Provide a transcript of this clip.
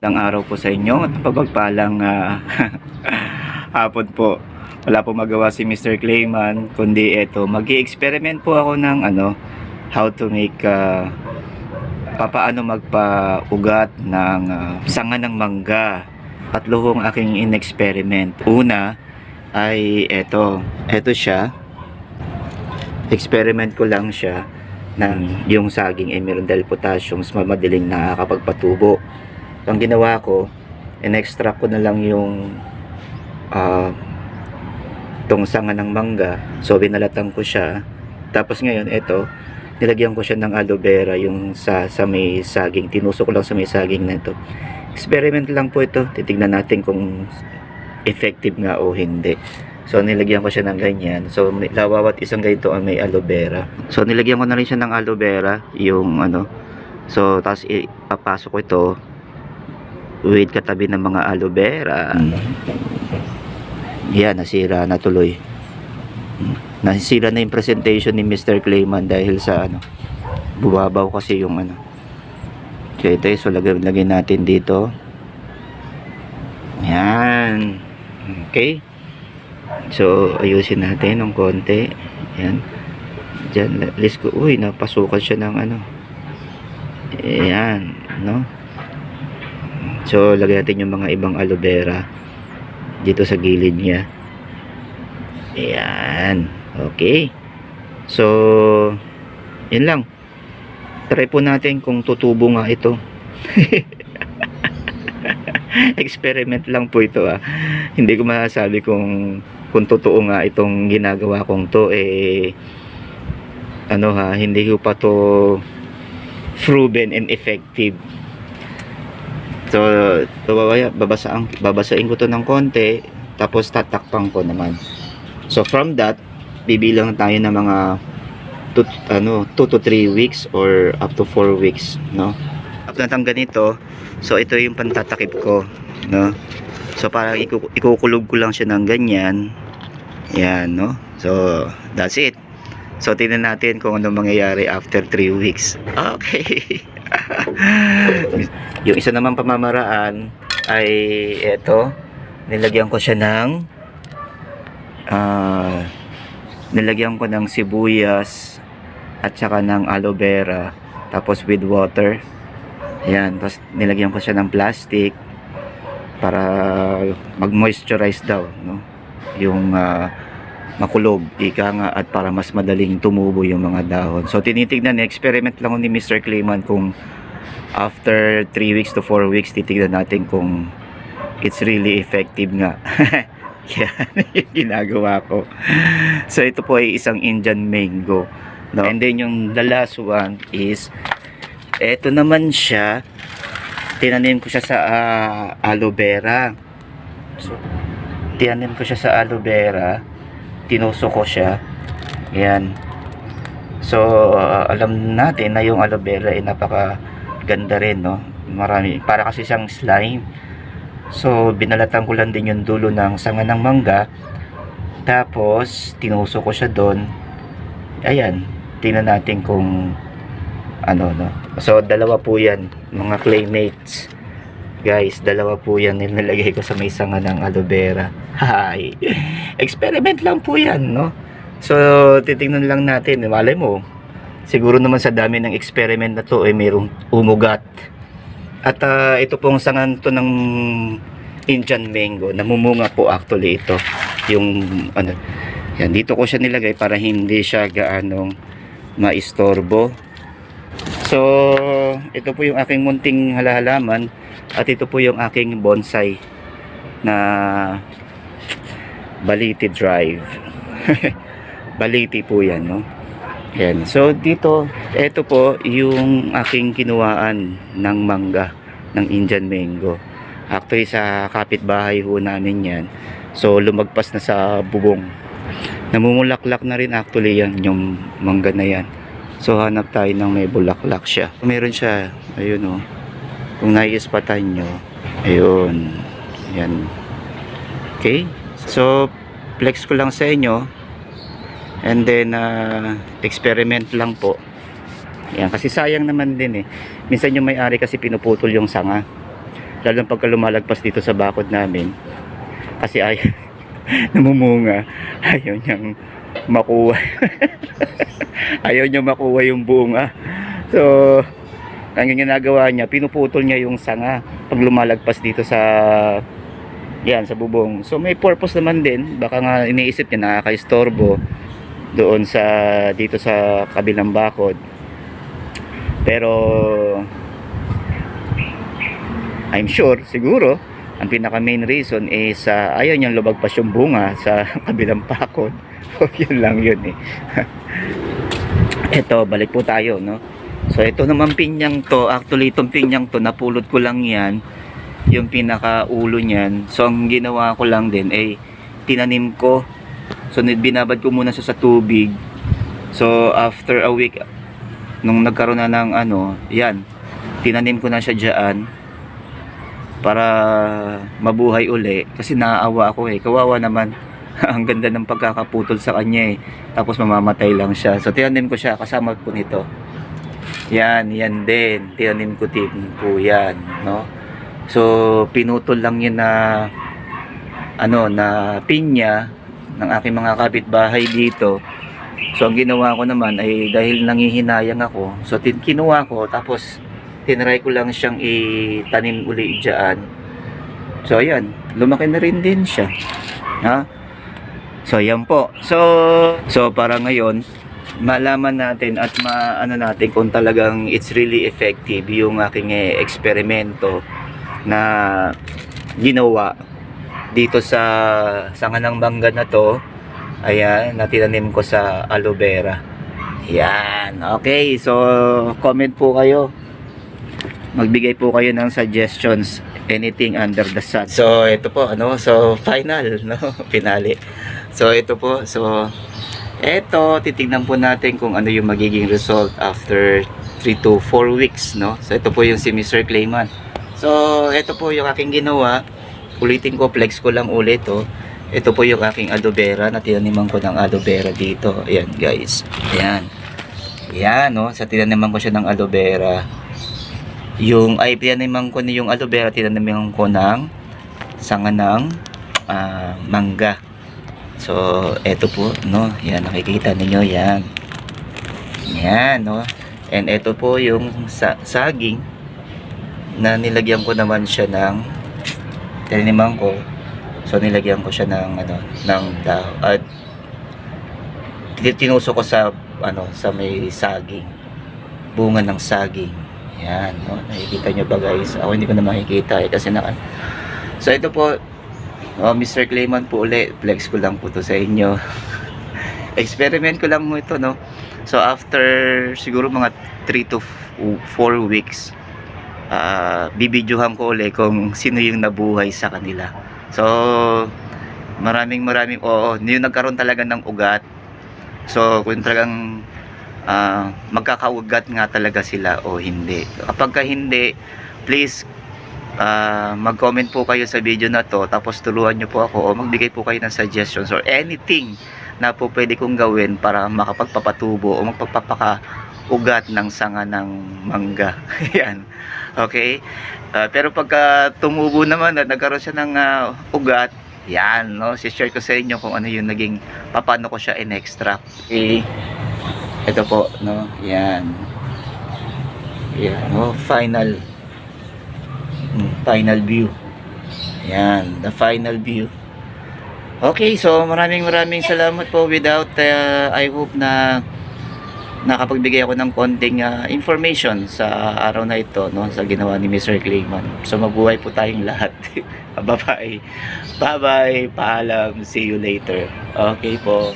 Ng araw po sa inyo at mapagpalang hapon po. Wala po magawa si Mr. Clayman kundi eto, mag-i-experiment po ako ng how to make papaano magpa-ugat ng sanga ng mangga. Tatlo hong aking in-experiment. Una ay eto siya. Experiment ko lang siya ng yung saging ay meron dahil potassium, mas madaling nakakapagpatubo. Ang ginawa ko, in-extract ko na lang yung tong sanga ng mangga. So binalatan ko siya. Tapos ngayon ito, nilagyan ko siya ng aloe vera yung sa may saging. Tinusok ko lang sa may saging na ito. Experiment lang po ito. Titignan natin kung effective nga o hindi. So nilagyan ko siya ng ganyan. So bawat isang ganito ang may aloe vera. So nilagyan ko na rin siya ng aloe vera, yung So tapos ipapasok ko ito with katabi ng mga aloe vera. Yan, nasira na tuloy. Nasira na yung presentation ni Mr. Clayman dahil sa bubabaw kasi yung Okay, ito so lagay natin dito. Yan. Okay. So ayusin natin ng konti. Yan. Diyan, let's go. Uy, napasukan siya ng Ayan, no? So lagyan natin yung mga ibang aloe vera dito sa gilid niya. Ayan. Okay. So yun lang. Try po natin kung tutubo nga ito. Experiment lang po ito Hindi ko masasabi kung totoo nga itong ginagawa kong to hindi ko pa to proven and effective. So babasain ko to ng konti, tapos tatakpan ko naman. So from that, bibilang tayo ng mga 2 to 3 weeks or up to 4 weeks, no? After ng ganito, so ito yung pantatakip ko, no? So parang ikukulog ko lang siya ng ganyan. Yan, no? So that's it. So tingnan natin kung ano mangyayari after 3 weeks. Okay. Yung isa naman pamamaraan ay eto, nilagyan ko siya ng sibuyas at saka ng aloe vera, tapos with water. Ayan, tapos nilagyan ko siya ng plastic para mag-moisturize daw, no? Yung makulog, ika nga, at para mas madaling tumubo yung mga dahon. So tinitignan, experiment lang ni Mr. Clayman kung after 3 weeks to 4 weeks, titignan natin kung it's really effective nga. Yan yung ginagawa ko. So ito po ay isang Indian mango, no? And then yung the last one is eto naman siya, tinanim ko siya sa aloe vera. So tinanim ko siya sa aloe vera, tinusok ko siya. Yan. So alam natin na yung aloe vera ay napaka ganda rin, no? Marami, para kasi siyang slime. So binalatan ko lang din yung dulo ng sanga ng mangga, tapos tinusok ko siya doon. Ayan, tingnan natin kung no. So dalawa po yan, mga claymates, guys. Dalawa po yan nilagay ko sa may sanga ng aloe vera. Hi. Experiment lang po yan, no? So titingnan lang natin, malay mo siguro naman sa dami ng experiment na to ay mayroong umugat. At ito pong sangan to ng Indian mango, namumunga po actually ito. Yung yan, dito ko siya nilagay para hindi siya gaanong maistorbo. So ito po yung aking munting halaman, at ito po yung aking bonsai na Baliti Drive. Baliti po yan, no? Yan. So dito, ito po yung aking kinuhaan ng mangga ng Indian mango. Actually sa kapitbahay ho namin yan. So lumagpas na sa bubong. Namumulaklak na rin actually yan, yung mangga na yan. So hanap tayo ng may bulaklak siya. Meron siya, ayun oh. Kung naiispatan nyo, ayun. Yan. Okay? So flex ko lang sa inyo. And then experiment lang po. Yan, kasi sayang naman din Minsan yung may-ari kasi pinuputol yung sanga. lalo na pagka lumalagpas dito sa bakod namin, kasi ay namumunga, ayaw niyang makuha. Ayaw niya makuha yung bunga. So ang ginagawa niya, pinuputol niya yung sanga pag lumalagpas dito sa yan, sa bubong. So may purpose naman din, baka nga iniisip niya nakaka-istorbo doon sa dito sa kabilang bakod. Pero I'm sure, siguro ang pinaka main reason is ayaw niyang lumagpas yung bunga sa kabilang bakod. So yun lang yun eh. Eto, balik po tayo, no? So ito naman pinyang to, actually itong pinyang to, napulot ko lang yan, yung pinaka ulo niyan. So ang ginawa ko lang din ay tinanim ko. So binabad ko muna sa tubig. So after a week, nung nagkaroon na ng ano, yan, tinanim ko na siya dyan para mabuhay uli, kasi naaawa ako eh, kawawa naman. Ang ganda ng pagkakaputol sa kanya eh, tapos mamamatay lang siya. So tinanim ko siya kasama po nito. Yan din, tinanim ko din po yan, no? So pinutol lang yun na ano, na pinya ng aking mga kapitbahay dito. So ang ginawa ko naman ay dahil nangihinayang ako, so kinuha ko, tapos tinry ko lang siyang itanim uli dyan. So ayan, lumaki na rin din siya, ha? So ayan po. So para ngayon malaman natin at maano natin kung talagang it's really effective yung aking eksperimento na ginawa dito sa sanga ng mangga na to. Ayan, natinanim ko sa aloe vera. Yan, okay. So comment po kayo, magbigay po kayo ng suggestions, anything under the sun. So ito po, ano, so final, no, finale. So ito po, so eto, titignan po natin kung ano yung magiging result after 3 to 4 weeks, no? So ito po yung si Mr. Clayman. So ito po yung aking ginawa. Ulitin ko, flex ko lang ulit, oh. Ito po yung aking aloe vera, na tinaniman ko ng aloe vera dito. Ayan guys, ayan. Ayan, no, sa tinaniman ko siya ng aloe vera. Tinaniman ko na yung aloe vera, tinaniman ko ng sanga ng mangga. So, eto po, no, yan, nakikita ninyo, yan. Yan, no. And eto po yung saging na nilagyan ko naman siya ng, tinaniman ko. So, nilagyan ko siya ng, ano, ng at tinuso ko sa, ano, sa may saging. Bunga ng saging. Yan, no. Nakikita nyo ba guys? Ako hindi ko na makikita eh, kasi so, ito po, Mr. Clayman po ulit, flex ko lang po to sa inyo. Experiment ko lang mo ito, no. So after siguro mga 3 to 4 weeks, bibidyohan ko ulit kung sino yung nabuhay sa kanila. So maraming yung nagkaroon talaga ng ugat. So kung talagang magkakaugat nga talaga sila o hindi. Kapag hindi, please mag-comment po kayo sa video na to, tapos tuluan nyo po ako o magbigay po kayo ng suggestions or anything na po pwede kong gawin para makapagpapatubo o magpapakaugat ng sanga ng mangga. Yan, okay. Pero pagka tumubo naman at nagkaroon siya ng ugat, yan, no, share ko sa inyo kung ano yung naging, paano ko siya in-extract. Okay, ito po, no, yan, no, final view. Ayan, the final view. Okay, so maraming salamat po. Without I hope na nakapagbigay ako ng konting information sa araw na ito, no, sa ginawa ni Mr. Clayman. So mabuhay po tayong lahat. Bye bye, paalam, see you later. Okay po.